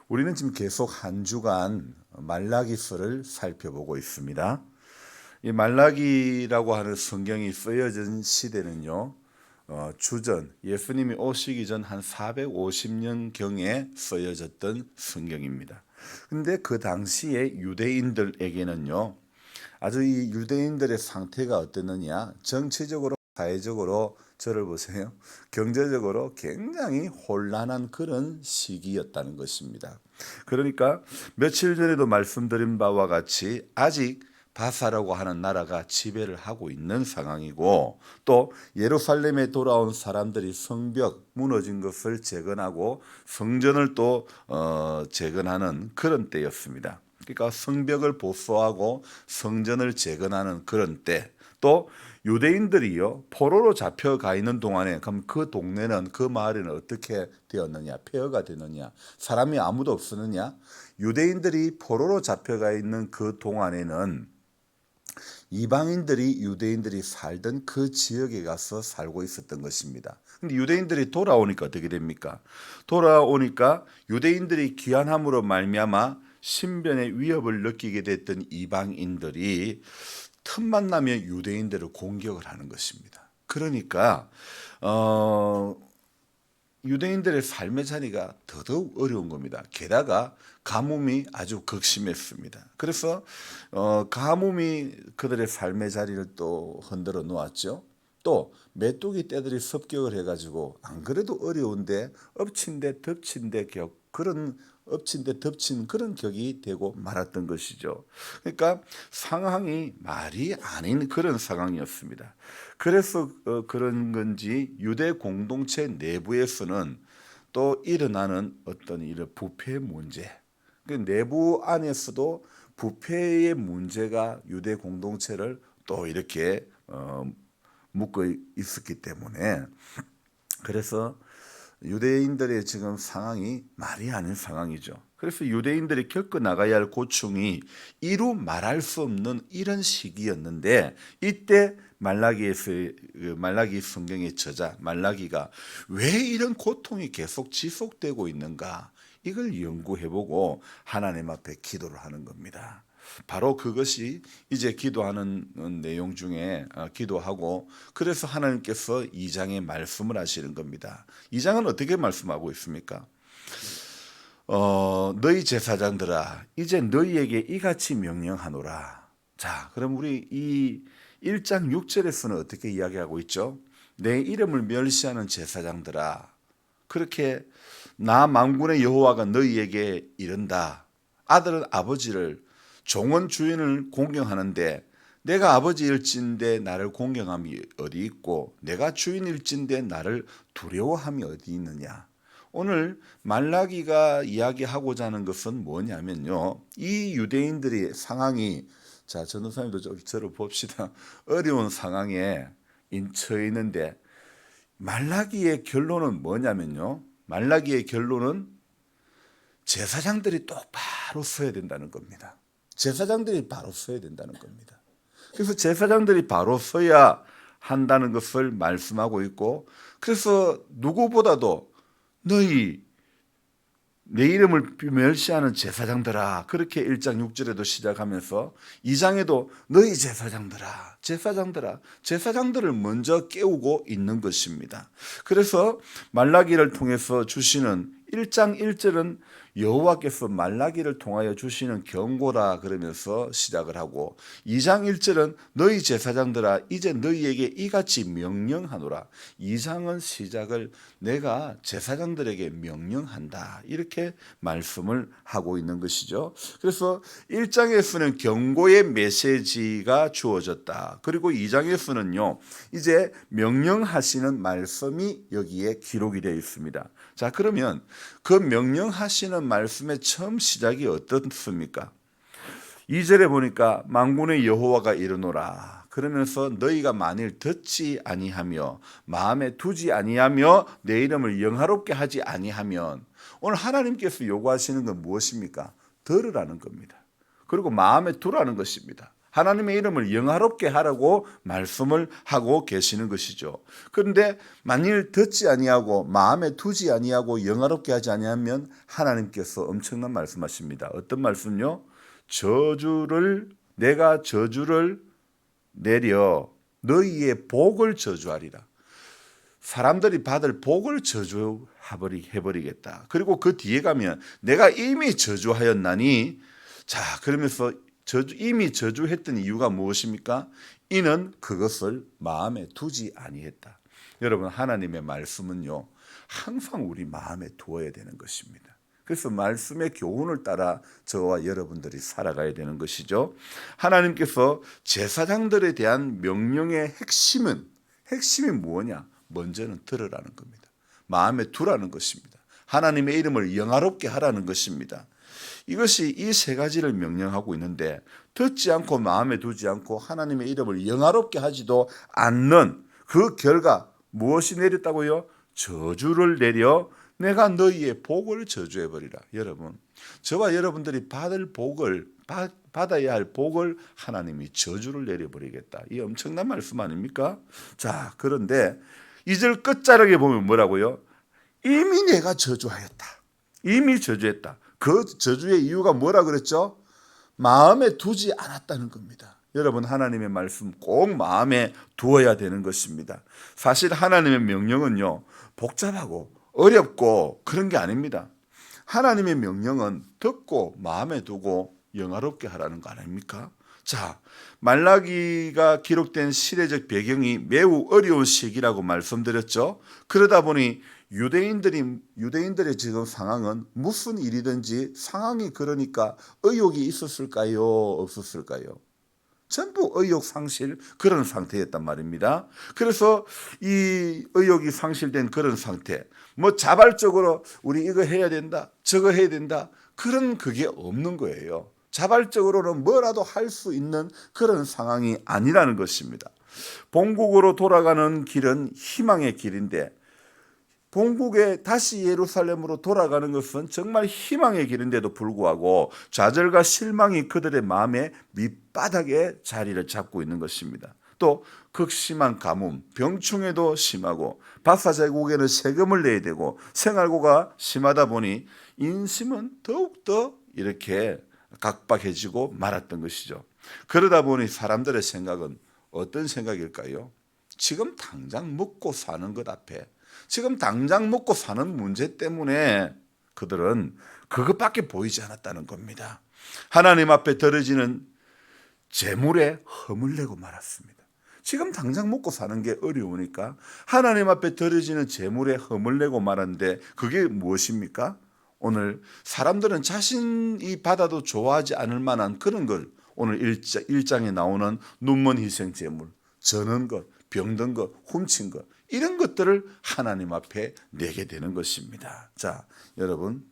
우리는 지금 계속 한 주간 말라기서를 살펴보고 있습니다. 이 말라기라고 하는 성경이 쓰여진 시대는요, 주전 예수님이 오시기 전 한 450년 경에 쓰여졌던 성경입니다. 근데 그 당시에 유대인들에게는요, 아주 이 유대인들의 상태가 어땠느냐, 정치적으로, 사회적으로, 저를 보세요, 경제적으로 굉장히 혼란한 그런 시기였다는 것입니다. 그러니까 며칠 전에도 말씀드린 바와 같이 아직 바사라고 하는 나라가 지배를 하고 있는 상황이고, 또 예루살렘에 돌아온 사람들이 성벽 무너진 것을 재건하고 성전을 또 재건하는 그런 때였습니다. 그러니까 성벽을 보수하고 성전을 재건하는 그런 때, 또 유대인들이요 포로로 잡혀가 있는 동안에, 그럼 그 동네는, 그 마을에는 어떻게 되었느냐, 폐허가 되느냐, 사람이 아무도 없었느냐. 유대인들이 포로로 잡혀가 있는 그 동안에는 이방인들이 유대인들이 살던 그 지역에 가서 살고 있었던 것입니다. 근데 유대인들이 돌아오니까 어떻게 됩니까? 돌아오니까 유대인들이 귀환함으로 말미암아 신변의 위협을 느끼게 됐던 이방인들이 틈만 나면 유대인들을 공격을 하는 것입니다. 그러니까 유대인들의 삶의 자리가 더더욱 어려운 겁니다. 게다가 가뭄이 아주 극심했습니다. 그래서 가뭄이 그들의 삶의 자리를 또 흔들어 놓았죠. 또 메뚜기 떼들이 습격을 해가지고 안 그래도 어려운데 엎친 데 덮친 데 그런 엎친 데 덮친 그런 격이 되고 말았던 것이죠. 그러니까 상황이 말이 아닌 그런 상황이었습니다. 그래서 그런 건지 유대 공동체 내부에서는 또 일어나는 어떤 이런 부패 문제, 그 내부 안에서도 부패의 문제가 유대 공동체를 또 이렇게 묶어 있었기 때문에, 그래서 유대인들의 지금 상황이 말이 아닌 상황이죠. 그래서 유대인들이 겪어 나가야 할 고충이 이루 말할 수 없는 이런 시기였는데, 이때 말라기 성경의 저자 말라기가 왜 이런 고통이 계속 지속되고 있는가, 이걸 연구해보고 하나님 앞에 기도를 하는 겁니다. 바로 그것이 이제 기도하는 내용 중에 기도하고, 그래서 하나님께서 2장에 말씀을 하시는 겁니다. 2장은 어떻게 말씀하고 있습니까? 너희 제사장들아, 이제 너희에게 이같이 명령하노라. 자, 그럼 우리 이 1장 6절에서는 어떻게 이야기하고 있죠? 내 이름을 멸시하는 제사장들아, 그렇게 나 만군의 여호와가 너희에게 이른다. 아들은 아버지를, 종은 주인을 공경하는데 내가 아버지일진데 나를 공경함이 어디 있고 내가 주인일진데 나를 두려워함이 어디 있느냐. 오늘 말라기가 이야기하고자 하는 것은 뭐냐면요, 이 유대인들의 상황이, 자, 전도사님도 저를 봅시다. 어려운 상황에 처해 있는데 말라기의 결론은 뭐냐면요, 말라기의 결론은 제사장들이 똑바로 서야 된다는 겁니다. 제사장들이 바로 서야 된다는 겁니다. 그래서 제사장들이 바로 서야 한다는 것을 말씀하고 있고, 그래서 누구보다도 너희 내 이름을 멸시하는 제사장들아, 그렇게 1장 6절에도 시작하면서 2장에도 너희 제사장들을 먼저 깨우고 있는 것입니다. 그래서 말라기를 통해서 주시는 1장 1절은 여호와께서 말라기를 통하여 주시는 경고라 그러면서 시작을 하고, 2장 1절은 너희 제사장들아 이제 너희에게 이같이 명령하노라. 2장은 시작을 내가 제사장들에게 명령한다, 이렇게 말씀을 하고 있는 것이죠. 그래서 1장에서는 경고의 메시지가 주어졌다. 그리고 2장에서는요 이제 명령하시는 말씀이 여기에 기록이 되어 있습니다. 자, 그러면 그 명령하시는 말씀의 처음 시작이 어떻습니까? 2절에 보니까 만군의 여호와가 이르노라. 그러면서 너희가 만일 듣지 아니하며 마음에 두지 아니하며 내 이름을 영화롭게 하지 아니하면, 오늘 하나님께서 요구하시는 건 무엇입니까? 들으라는 겁니다. 그리고 마음에 두라는 것입니다. 하나님의 이름을 영화롭게 하라고 말씀을 하고 계시는 것이죠. 그런데 만일 듣지 아니하고 마음에 두지 아니하고 영화롭게 하지 아니하면 하나님께서 엄청난 말씀하십니다. 어떤 말씀요? 내가 저주를 내려 너희의 복을 저주하리라. 사람들이 받을 복을 저주해버리겠다. 그리고 그 뒤에 가면 내가 이미 저주하였나니, 자, 그러면서 이미 저주했던 이유가 무엇입니까? 이는 그것을 마음에 두지 아니했다. 여러분, 하나님의 말씀은요, 항상 우리 마음에 두어야 되는 것입니다. 그래서 말씀의 교훈을 따라 저와 여러분들이 살아가야 되는 것이죠. 하나님께서 제사장들에 대한 명령의 핵심이 뭐냐? 먼저는 들으라는 겁니다. 마음에 두라는 것입니다. 하나님의 이름을 영화롭게 하라는 것입니다. 이것이 이 세 가지를 명령하고 있는데, 듣지 않고 마음에 두지 않고 하나님의 이름을 영화롭게 하지도 않는 그 결과 무엇이 내렸다고요? 저주를 내려 내가 너희의 복을 저주해버리라. 여러분, 저와 여러분들이 받아야 할 복을 하나님이 저주를 내려버리겠다. 이 엄청난 말씀 아닙니까? 자, 그런데 2절 끝자락에 보면 뭐라고요? 이미 내가 저주하였다. 이미 저주했다. 그 저주의 이유가 뭐라 그랬죠? 마음에 두지 않았다는 겁니다. 여러분, 하나님의 말씀 꼭 마음에 두어야 되는 것입니다. 사실 하나님의 명령은요, 복잡하고 어렵고 그런 게 아닙니다. 하나님의 명령은 듣고 마음에 두고 영화롭게 하라는 거 아닙니까? 자, 말라기가 기록된 시대적 배경이 매우 어려운 시기라고 말씀드렸죠. 그러다 보니 유대인들의 지금 상황은 무슨 일이든지 상황이 그러니까 의욕이 있었을까요? 없었을까요? 전부 의욕 상실 그런 상태였단 말입니다. 그래서 이 의욕이 상실된 그런 상태, 뭐 자발적으로 우리 이거 해야 된다, 저거 해야 된다, 그런 그게 없는 거예요. 자발적으로는 뭐라도 할 수 있는 그런 상황이 아니라는 것입니다. 본국으로 돌아가는 길은 희망의 길인데, 본국에 다시 예루살렘으로 돌아가는 것은 정말 희망의 길인데도 불구하고 좌절과 실망이 그들의 마음의 밑바닥에 자리를 잡고 있는 것입니다. 또 극심한 가뭄, 병충해도 심하고 바사제국에는 세금을 내야 되고 생활고가 심하다 보니 인심은 더욱더 이렇게 각박해지고 말았던 것이죠. 그러다 보니 사람들의 생각은 어떤 생각일까요? 지금 당장 먹고 사는 것 앞에, 지금 당장 먹고 사는 문제 때문에 그들은 그것밖에 보이지 않았다는 겁니다. 하나님 앞에 들어지는 재물에 허물 내고 말았습니다. 지금 당장 먹고 사는 게 어려우니까 하나님 앞에 들어지는 재물에 허물 내고 말았는데, 그게 무엇입니까? 오늘 사람들은 자신이 받아도 좋아하지 않을 만한 그런 걸, 오늘 1장에 나오는 눈먼 희생 제물, 저는 것, 병든 것, 훔친 것, 이런 것들을 하나님 앞에 내게 되는 것입니다. 자, 여러분,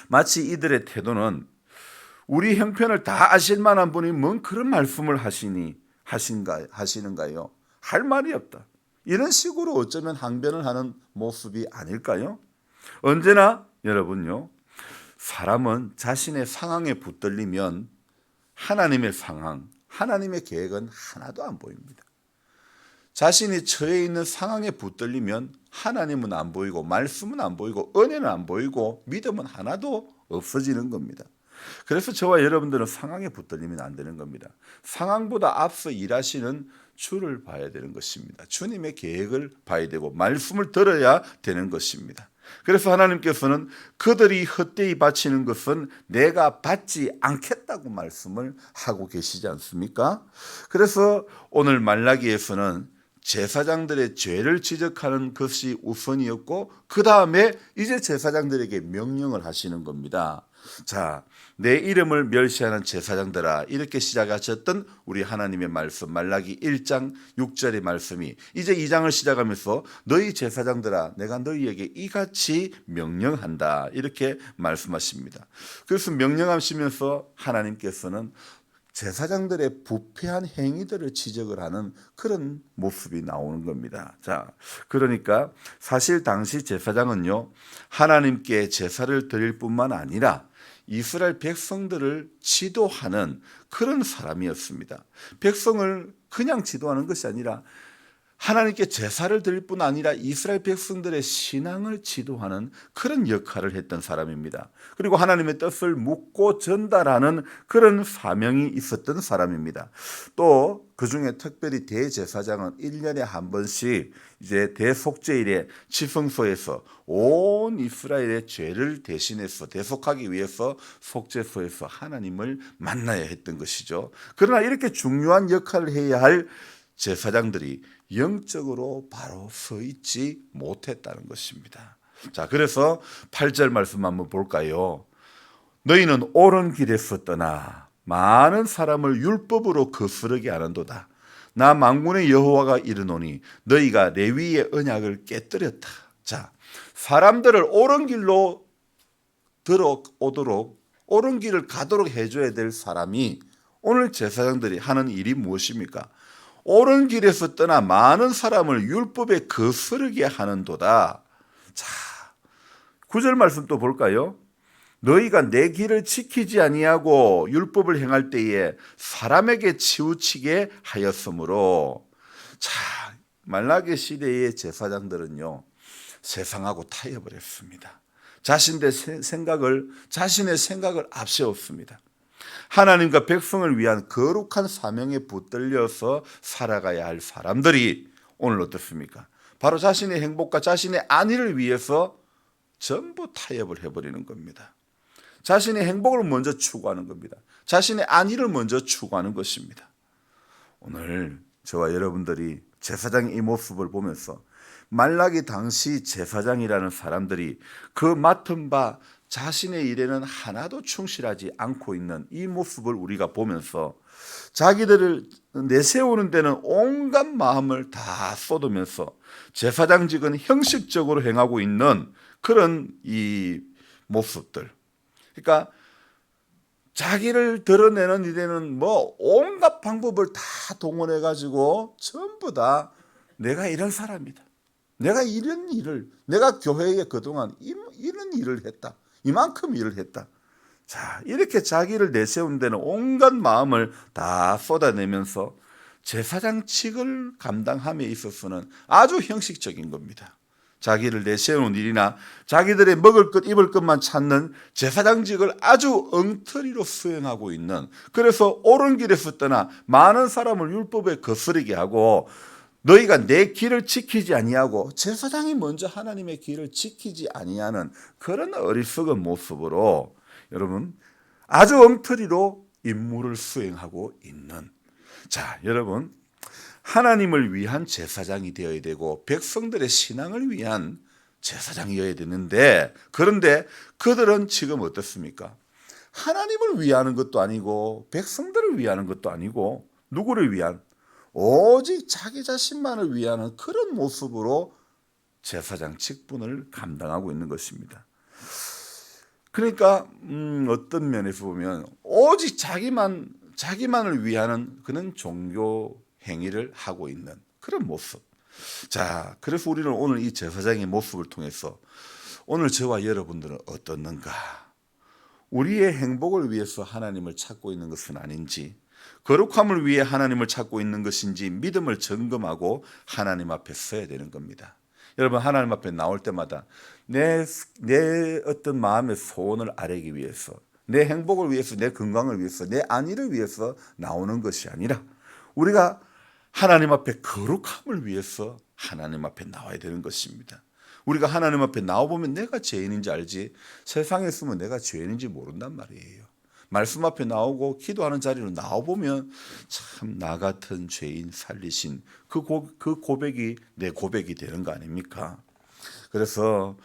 마치 이들의 태도는 우리 형편을 다 아실 만한 분이 뭔 그런 말씀을 하시는가요? 할 말이 없다. 이런 식으로 어쩌면 항변을 하는 모습이 아닐까요? 언제나 여러분요, 사람은 자신의 상황에 붙들리면 하나님의 상황, 하나님의 계획은 하나도 안 보입니다. 자신이 처해 있는 상황에 붙들리면 하나님은 안 보이고 말씀은 안 보이고 은혜는 안 보이고 믿음은 하나도 없어지는 겁니다. 그래서 저와 여러분들은 상황에 붙들리면 안 되는 겁니다. 상황보다 앞서 일하시는 주를 봐야 되는 것입니다. 주님의 계획을 봐야 되고 말씀을 들어야 되는 것입니다. 그래서 하나님께서는 그들이 헛되이 바치는 것은 내가 받지 않겠다고 말씀을 하고 계시지 않습니까? 그래서 오늘 말라기에서는 제사장들의 죄를 지적하는 것이 우선이었고, 그 다음에 이제 제사장들에게 명령을 하시는 겁니다. 자, 내 이름을 멸시하는 제사장들아, 이렇게 시작하셨던 우리 하나님의 말씀, 말라기 1장 6절의 말씀이 이제 2장을 시작하면서 너희 제사장들아, 내가 너희에게 이같이 명령한다, 이렇게 말씀하십니다. 그래서 명령하시면서 하나님께서는 제사장들의 부패한 행위들을 지적을 하는 그런 모습이 나오는 겁니다. 자, 그러니까 사실 당시 제사장은요, 하나님께 제사를 드릴 뿐만 아니라 이스라엘 백성들을 지도하는 그런 사람이었습니다. 백성을 그냥 지도하는 것이 아니라 하나님께 제사를 드릴 뿐 아니라 이스라엘 백성들의 신앙을 지도하는 그런 역할을 했던 사람입니다. 그리고 하나님의 뜻을 묻고 전달하는 그런 사명이 있었던 사람입니다. 또 그중에 특별히 대제사장은 1년에 한 번씩 이제 대속죄일에 지성소에서 온 이스라엘의 죄를 대신해서 대속하기 위해서 속죄소에서 하나님을 만나야 했던 것이죠. 그러나 이렇게 중요한 역할을 해야 할 제사장들이 영적으로 바로 서 있지 못했다는 것입니다. 자, 그래서 8절 말씀 한번 볼까요? 너희는 옳은 길에서 떠나 많은 사람을 율법으로 거스르게 하는도다. 나 만군의 여호와가 이르노니 너희가 레위의 언약을 깨뜨렸다. 자, 사람들을 옳은 길로 들어오도록 옳은 길을 가도록 해줘야 될 사람이 오늘 제사장들이 하는 일이 무엇입니까? 옳은 길에서 떠나 많은 사람을 율법에 거스르게 하는도다. 자, 9절 말씀 또 볼까요? 너희가 내 길을 지키지 아니하고 율법을 행할 때에 사람에게 치우치게 하였으므로. 자, 말라기 시대의 제사장들은요, 세상하고 타협을 했습니다. 자신의 생각을 앞세웠습니다. 하나님과 백성을 위한 거룩한 사명에 붙들려서 살아가야 할 사람들이 오늘 어떻습니까? 바로 자신의 행복과 자신의 안위를 위해서 전부 타협을 해버리는 겁니다. 자신의 행복을 먼저 추구하는 겁니다. 자신의 안위를 먼저 추구하는 것입니다. 오늘 저와 여러분들이 제사장의 이 모습을 보면서 말라기 당시 제사장이라는 사람들이 그 맡은 바 자신의 일에는 하나도 충실하지 않고 있는 이 모습을 우리가 보면서 자기들을 내세우는 데는 온갖 마음을 다 쏟으면서 제사장직은 형식적으로 행하고 있는 그런 이 모습들. 그러니까 자기를 드러내는 일에는 뭐 온갖 방법을 다 동원해 가지고 전부 다 내가 이런 사람이다. 내가 이런 일을, 내가 교회에 그동안 이런 일을 했다. 이만큼 일을 했다. 자, 이렇게 자기를 내세운 데는 온갖 마음을 다 쏟아내면서 제사장직을 감당함에 있어서는 아주 형식적인 겁니다. 자기를 내세우는 일이나 자기들의 먹을 것, 입을 것만 찾는 제사장직을 아주 엉터리로 수행하고 있는, 그래서 옳은 길에서 떠나 많은 사람을 율법에 거스르게 하고 너희가 내 길을 지키지 아니하고 제사장이 먼저 하나님의 길을 지키지 아니하는 그런 어리석은 모습으로 여러분 아주 엉터리로 임무를 수행하고 있는, 자, 여러분 하나님을 위한 제사장이 되어야 되고 백성들의 신앙을 위한 제사장이어야 되는데, 그런데 그들은 지금 어떻습니까? 하나님을 위하는 것도 아니고 백성들을 위하는 것도 아니고 누구를 위한, 오직 자기 자신만을 위하는 그런 모습으로 제사장 직분을 감당하고 있는 것입니다. 그러니까 어떤 면에서 보면 오직 자기만을 위하는 그런 종교 행위를 하고 있는 그런 모습. 자, 그래서 우리는 오늘 이 제사장의 모습을 통해서 오늘 저와 여러분들은 어떻는가? 우리의 행복을 위해서 하나님을 찾고 있는 것은 아닌지, 거룩함을 위해 하나님을 찾고 있는 것인지 믿음을 점검하고 하나님 앞에 서야 되는 겁니다. 여러분, 하나님 앞에 나올 때마다 내 어떤 마음의 소원을 아뢰기 위해서, 내 행복을 위해서, 내 건강을 위해서, 내 안위를 위해서 나오는 것이 아니라 우리가 하나님 앞에 거룩함을 위해서 하나님 앞에 나와야 되는 것입니다. 우리가 하나님 앞에 나와보면 내가 죄인인지 알지, 세상에 있으면 내가 죄인인지 모른단 말이에요. 말씀 앞에 나오고 기도하는 자리로 나와보면 참 나 같은 죄인 살리신 그 고백이 내 고백이 되는 거 아닙니까? 그래서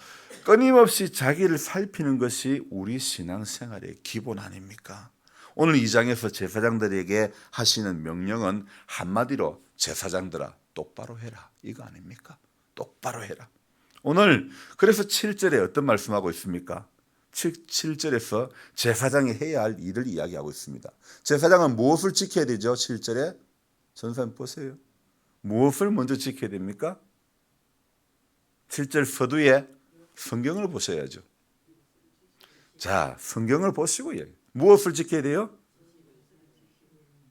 끊임없이 자기를 살피는 것이 우리 신앙생활의 기본 아닙니까? 오늘 이 장에서 제사장들에게 하시는 명령은 한마디로 제사장들아 똑바로 해라, 이거 아닙니까? 똑바로 해라. 오늘 그래서 7절에 어떤 말씀하고 있습니까? 7절에서 제사장이 해야 할 일을 이야기하고 있습니다. 제사장은 무엇을 지켜야 되죠? 7절에 전사님 보세요. 무엇을 먼저 지켜야 됩니까? 7절 서두에 성경을 보셔야죠. 자, 성경을 보시고요. 무엇을 지켜야 돼요?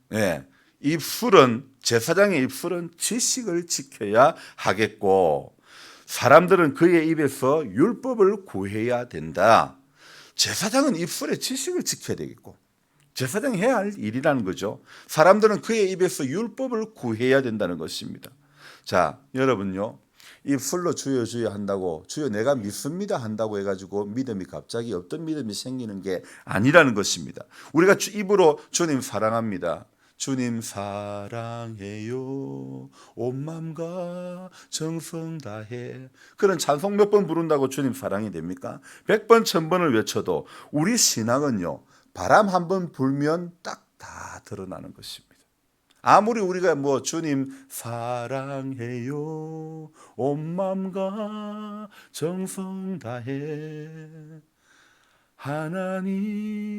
네, 입술은 제사장의 입술은 지식을 지켜야 하겠고 사람들은 그의 입에서 율법을 구해야 된다. 제사장은 입술에 지식을 지켜야 되겠고 제사장이 해야 할 일이라는 거죠. 사람들은 그의 입에서 율법을 구해야 된다는 것입니다. 자, 여러분요. 입술로 주여 주여 한다고 주여 내가 믿습니다 한다고 해가지고 믿음이 갑자기 없던 믿음이 생기는 게 아니라는 것입니다. 우리가 입으로 주님 사랑합니다. 주님 사랑해요 온 마음과 정성 다해 그런 찬송 몇 번 부른다고 주님 사랑이 됩니까? 100번 1000번을 외쳐도 우리 신앙은요 바람 한 번 불면 딱 다 드러나는 것입니다. 아무리 우리가 뭐 주님 사랑해요 온 마음과 정성 다해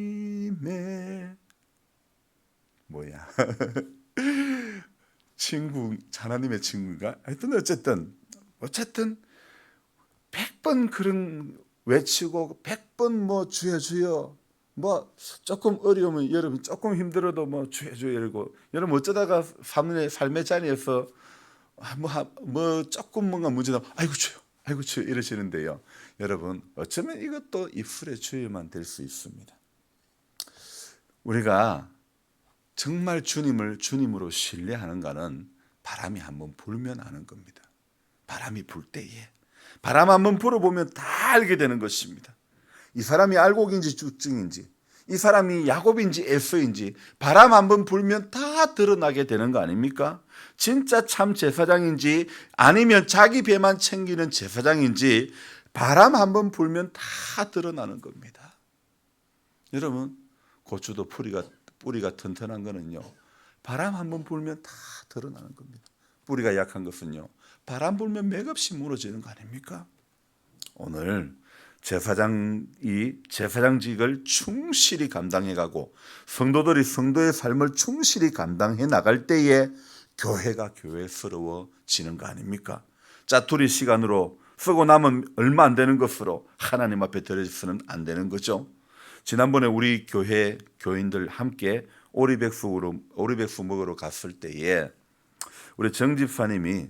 하나님의 뭐야 친구 하나님의 친구가 하여튼 어쨌든 100번 그런 외치고 100번 뭐 주여 주여 뭐 조금 어려우면 여러분 조금 힘들어도 뭐 주여 주여 이러고 여러분 어쩌다가 삶의 자리에서 뭐 조금 뭔가 문제나 아이고 주여 이러시는데요. 여러분 어쩌면 이것도 입술의 주여만 될 수 있습니다. 우리가 정말 주님을 주님으로 신뢰하는가는 바람이 한번 불면 아는 겁니다. 바람이 불 때에 바람 한번 불어보면 다 알게 되는 것입니다. 이 사람이 알곡인지 쭉증인지 이 사람이 야곱인지 에서인지 바람 한번 불면 다 드러나게 되는 거 아닙니까? 진짜 참 제사장인지 아니면 자기 배만 챙기는 제사장인지 바람 한번 불면 다 드러나는 겁니다. 여러분 고추도 뿌리가 튼튼한 거는요 바람 한번 불면 다 드러나는 겁니다. 뿌리가 약한 것은요 바람 불면 맥없이 무너지는 거 아닙니까? 오늘 제사장이 제사장직을 충실히 감당해가고 성도들이 성도의 삶을 충실히 감당해 나갈 때에 교회가 교회스러워지는 거 아닙니까? 짜투리 시간으로 쓰고 남은 얼마 안 되는 것으로 하나님 앞에 드려서는 안 되는 거죠. 지난번에 우리 교회 교인들 함께 오리백수 먹으러 갔을 때에 우리 정 집사님이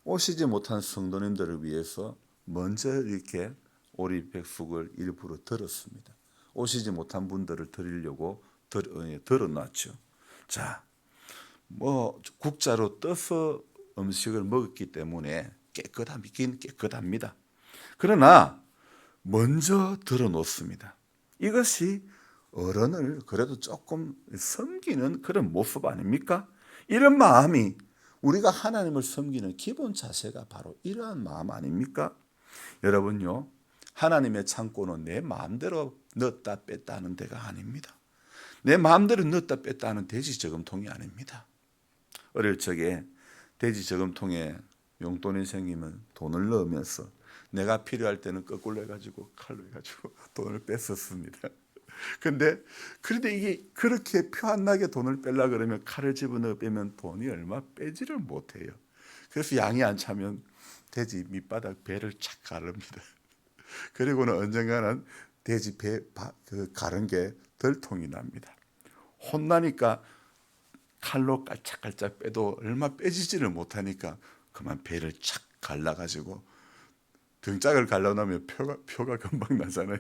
오시지 못한 성도님들을 위해서 먼저 이렇게 오리백숙을 일부러 들었습니다. 오시지 못한 분들을 드리려고 들어놨죠. 자, 뭐 국자로 떠서 음식을 먹었기 때문에 깨끗하긴 깨끗합니다. 그러나 먼저 들어놓습니다. 이것이 어른을 그래도 조금 섬기는 그런 모습 아닙니까? 이런 마음이 우리가 하나님을 섬기는 기본 자세가 바로 이러한 마음 아닙니까? 여러분요, 하나님의 창고는 내 마음대로 넣었다 뺐다 하는 데가 아닙니다. 내 마음대로 넣었다 뺐다 하는 돼지 저금통이 아닙니다. 어릴 적에 돼지 저금통에 용돈이 생기면 돈을 넣으면서 내가 필요할 때는 거꾸로 해가지고 칼로 해가지고 돈을 뺐었습니다. 그런데 이게 그렇게 표 안 나게 돈을 빼려 그러면 칼을 집어넣어 빼면 돈이 얼마 빼지를 못해요. 그래서 양이 안 차면 돼지 밑바닥 배를 착 가릅니다. 그리고는 언젠가는 돼지 배 가른 게 덜통이 납니다. 혼나니까 칼로 깔짝깔짝 빼도 얼마 빼지지를 못하니까 그만 배를 착 갈라가지고 등짝을 갈라놓으면 표가 금방 나잖아요.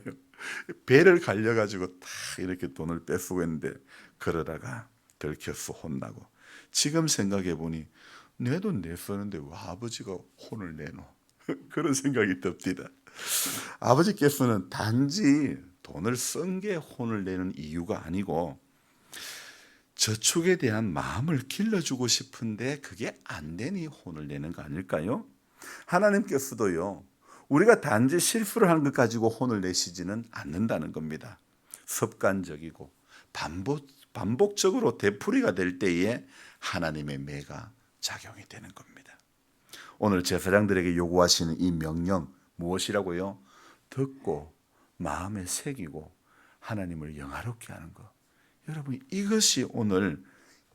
배를 갈려가지고 다 이렇게 돈을 뺏고 했는데 그러다가 들켜서 혼나고 지금 생각해 보니 내 돈 냈었는데 왜 아버지가 혼을 내노? 그런 생각이 듭니다. 아버지께서는 단지 돈을 쓴 게 혼을 내는 이유가 아니고 저축에 대한 마음을 길러주고 싶은데 그게 안 되니 혼을 내는 거 아닐까요? 하나님께서도요. 우리가 단지 실수를 하는 것 가지고 혼을 내시지는 않는다는 겁니다. 습관적이고 반복적으로 되풀이가 될 때에 하나님의 매가 작용이 되는 겁니다. 오늘 제사장들에게 요구하시는 이 명령 무엇이라고요? 듣고 마음에 새기고 하나님을 영화롭게 하는 것. 여러분 이것이 오늘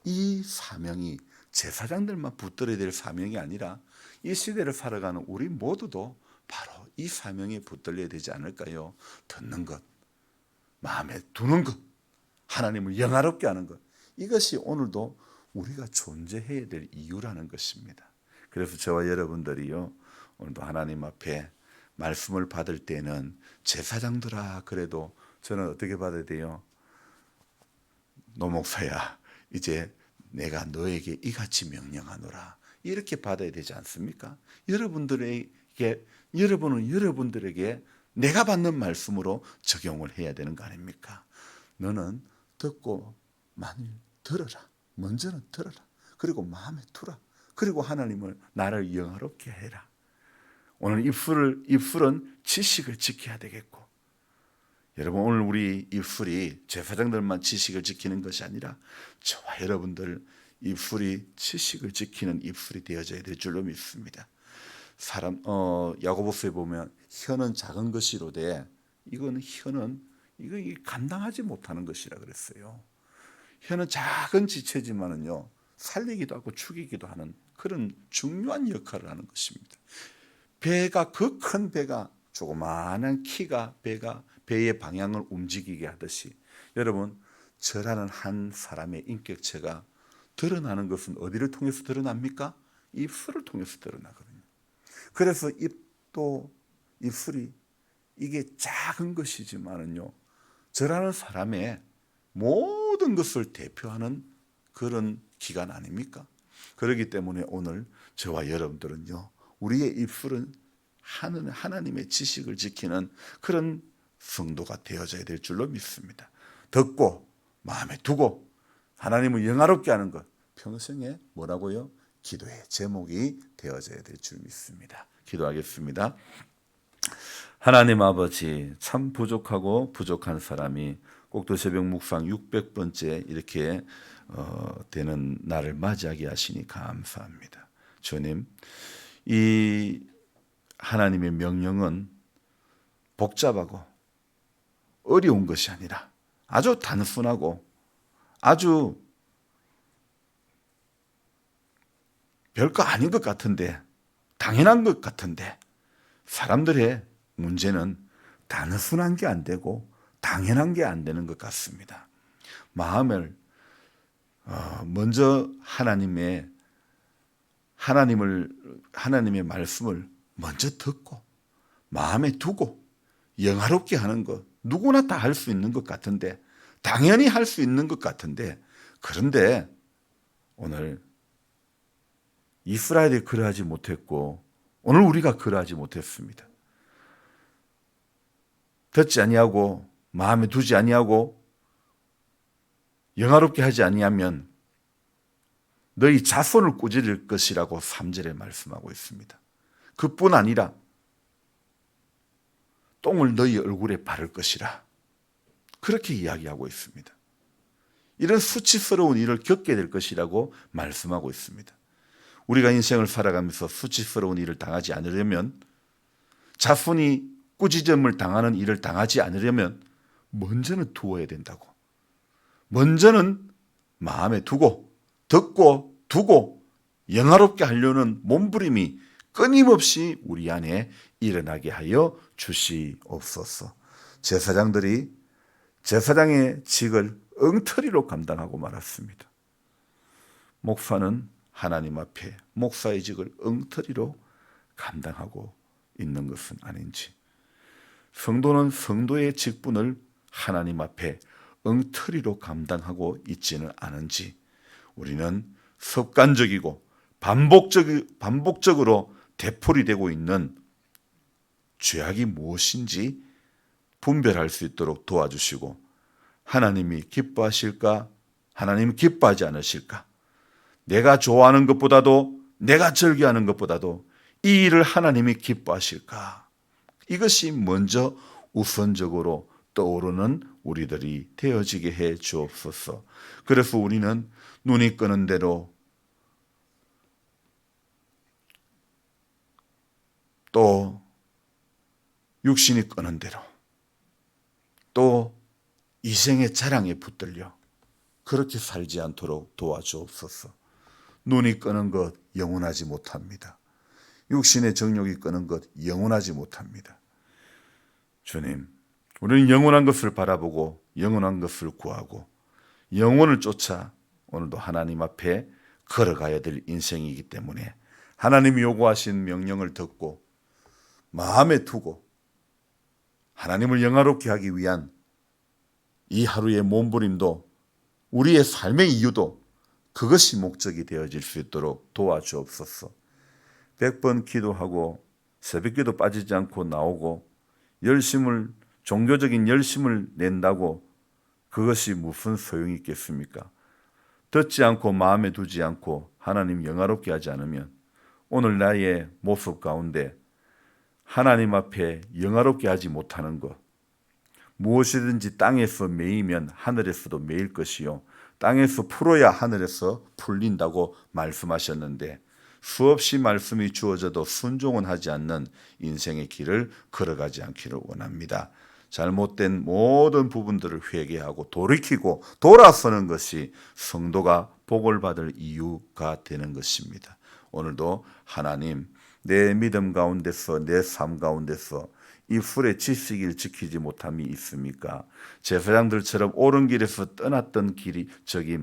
이 사명이 제사장들만 붙들어야 될 사명이 아니라 이 시대를 살아가는 우리 모두도 바로 이 사명에 붙들려야 되지 않을까요? 듣는 것, 마음에 두는 것, 하나님을 영화롭게 하는 것, 이것이 오늘도 우리가 존재해야 될 이유라는 것입니다. 그래서 저와 여러분들이요, 오늘도 하나님 앞에 말씀을 받을 때는 제사장들아, 그래도 저는 어떻게 받아야 돼요? 노 목사야, 이제 내가 너에게 이같이 명령하노라, 이렇게 받아야 되지 않습니까? 여러분은 여러분들에게 내가 받는 말씀으로 적용을 해야 되는 거 아닙니까? 너는 듣고 만일 들어라. 먼저는 들어라. 그리고 마음에 두라. 그리고 하나님을, 나를 영화롭게 해라. 오늘 입술은 지식을 지켜야 되겠고, 여러분, 오늘 우리 입술이 제사장들만 지식을 지키는 것이 아니라 저와 여러분들 입술이 지식을 지키는 입술이 되어져야 될 줄로 믿습니다. 야고보서에 보면 혀는 작은 것이로되, 혀는 감당하지 못하는 것이라 그랬어요. 혀는 작은 지체지만은요, 살리기도 하고 죽이기도 하는 그런 중요한 역할을 하는 것입니다. 그 큰 배가, 조그마한 키가 배의 방향을 움직이게 하듯이, 여러분, 저라는 한 사람의 인격체가 드러나는 것은 어디를 통해서 드러납니까? 입술을 통해서 드러나거든요. 그래서 입술이 이게 작은 것이지만은요, 저라는 사람의 모든 것을 대표하는 그런 기관 아닙니까? 그렇기 때문에 오늘 저와 여러분들은요, 우리의 입술은 하나님의 지식을 지키는 그런 성도가 되어져야 될 줄로 믿습니다. 듣고 마음에 두고 하나님을 영화롭게 하는 것, 평생에 뭐라고요? 기도의 제목이 되어져야 될 줄 믿습니다. 기도하겠습니다. 하나님 아버지, 참 부족하고 부족한 사람이 꼭두 새벽 묵상 600번째 이렇게 되는 날을 맞이하게 하시니 감사합니다. 주님, 이 하나님의 명령은 복잡하고 어려운 것이 아니라 아주 단순하고 아주 별거 아닌 것 같은데, 당연한 것 같은데, 사람들의 문제는 단순한 게 안 되고 당연한 게 안 되는 것 같습니다. 마음을 먼저 하나님의 말씀을 먼저 듣고 마음에 두고 영화롭게 하는 것, 누구나 다 할 수 있는 것 같은데, 당연히 할 수 있는 것 같은데, 그런데 오늘 이스라엘이 그러하지 못했고 오늘 우리가 그러하지 못했습니다. 듣지 아니하고 마음에 두지 아니하고 영화롭게 하지 아니하면 너희 자손을 꾸짖을 것이라고 3절에 말씀하고 있습니다. 그뿐 아니라 똥을 너희 얼굴에 바를 것이라, 그렇게 이야기하고 있습니다. 이런 수치스러운 일을 겪게 될 것이라고 말씀하고 있습니다. 우리가 인생을 살아가면서 수치스러운 일을 당하지 않으려면, 자손이 꾸짖음을 당하는 일을 당하지 않으려면 먼저는 두어야 된다고. 먼저는 마음에 두고 듣고 두고 영화롭게 하려는 몸부림이 끊임없이 우리 안에 일어나게 하여 주시옵소서. 제사장들이 제사장의 직을 엉터리로 감당하고 말았습니다. 목사는 하나님 앞에 목사의 직을 엉터리로 감당하고 있는 것은 아닌지, 성도는 성도의 직분을 하나님 앞에 엉터리로 감당하고 있지는 않은지, 우리는 습관적이고 반복적으로 되풀이되고 있는 죄악이 무엇인지 분별할 수 있도록 도와주시고, 하나님이 기뻐하실까? 하나님 기뻐하지 않으실까? 내가 좋아하는 것보다도, 내가 즐겨하는 것보다도 이 일을 하나님이 기뻐하실까? 이것이 먼저 우선적으로 떠오르는 우리들이 되어지게 해 주옵소서. 그래서 우리는 눈이 끄는 대로, 또 육신이 끄는 대로, 또 이생의 자랑에 붙들려 그렇게 살지 않도록 도와주옵소서. 눈이 끄는 것 영원하지 못합니다. 육신의 정욕이 끄는 것 영원하지 못합니다. 주님, 우리는 영원한 것을 바라보고 영원한 것을 구하고 영혼을 쫓아 오늘도 하나님 앞에 걸어가야 될 인생이기 때문에 하나님이 요구하신 명령을 듣고 마음에 두고 하나님을 영화롭게 하기 위한 이 하루의 몸부림도 우리의 삶의 이유도 그것이 목적이 되어질 수 있도록 도와주옵소서. 100번 기도하고 새벽기도 빠지지 않고 나오고 종교적인 열심을 낸다고 그것이 무슨 소용이 있겠습니까? 듣지 않고 마음에 두지 않고 하나님 영화롭게 하지 않으면 오늘 나의 모습 가운데 하나님 앞에 영화롭게 하지 못하는 것, 무엇이든지 땅에서 매이면 하늘에서도 매일 것이요 땅에서 풀어야 하늘에서 풀린다고 말씀하셨는데 수없이 말씀이 주어져도 순종은 하지 않는 인생의 길을 걸어가지 않기를 원합니다. 잘못된 모든 부분들을 회개하고 돌이키고 돌아서는 것이 성도가 복을 받을 이유가 되는 것입니다. 오늘도 하나님, 내 믿음 가운데서 내 삶 가운데서 이 풀의 지식을 지키지 못함이 있습니까? 제사장들처럼 옳은 길에서 떠났던 길이 저기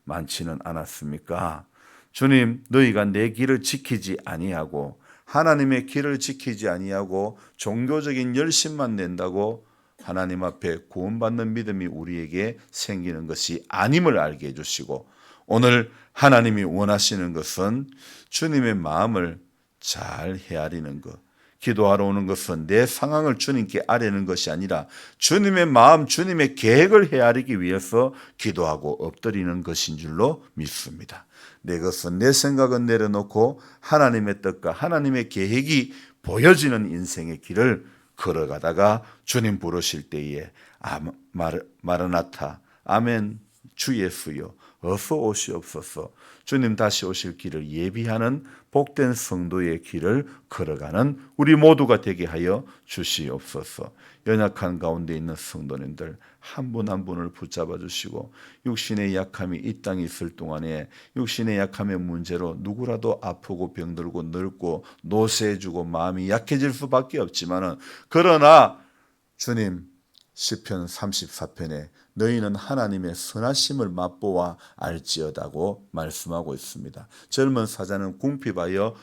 많지는 않았습니까? 주님, 너희가 내 길을 지키지 아니하고 하나님의 길을 지키지 아니하고 종교적인 열심만 낸다고 하나님 앞에 구원받는 믿음이 우리에게 생기는 것이 아님을 알게 해주시고 오늘 하나님이 원하시는 것은 주님의 마음을 잘 헤아리는 것, 기도하러 오는 것은 내 상황을 주님께 아뢰는 것이 아니라 주님의 마음, 주님의 계획을 헤아리기 위해서 기도하고 엎드리는 것인 줄로 믿습니다. 내 것은 내 생각은 내려놓고 하나님의 뜻과 하나님의 계획이 보여지는 인생의 길을 걸어가다가 주님 부르실 때에 마르나타 아멘 주 예수여 어서 오시옵소서. 주님 다시 오실 길을 예비하는 복된 성도의 길을 걸어가는 우리 모두가 되게 하여 주시옵소서. 연약한 가운데 있는 성도님들 한 분 한 분을 붙잡아 주시고 육신의 약함이 이 땅에 있을 동안에 육신의 약함의 문제로 누구라도 아프고 병들고 늙고 노쇠해지고 마음이 약해질 수밖에 없지만은 그러나 주님 시편 34편에 너희는 하나님의 선하심을 맛보아 알지어다고 말씀하고 있습니다. 젊은 사자는 궁핍하여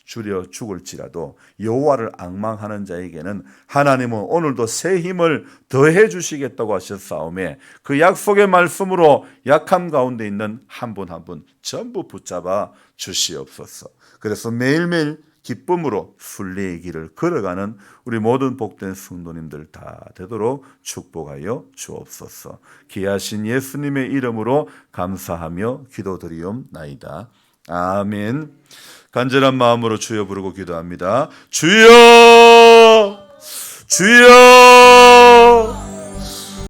줄여 죽을지라도 여호와를 앙망하는 자에게는 하나님은 오늘도 새 힘을 더해 주시겠다고 하셨사오매 그 약속의 말씀으로 약함 가운데 있는 한 분 한 분 전부 붙잡아 주시옵소서. 그래서 매일매일 기쁨으로 순례의 길을 걸어가는 우리 모든 복된 성도님들 다 되도록 축복하여 주옵소서. 귀하신 예수님의 이름으로 감사하며 기도드리옵나이다. 아멘. 간절한 마음으로 주여 부르고 기도합니다. 주여! 주여!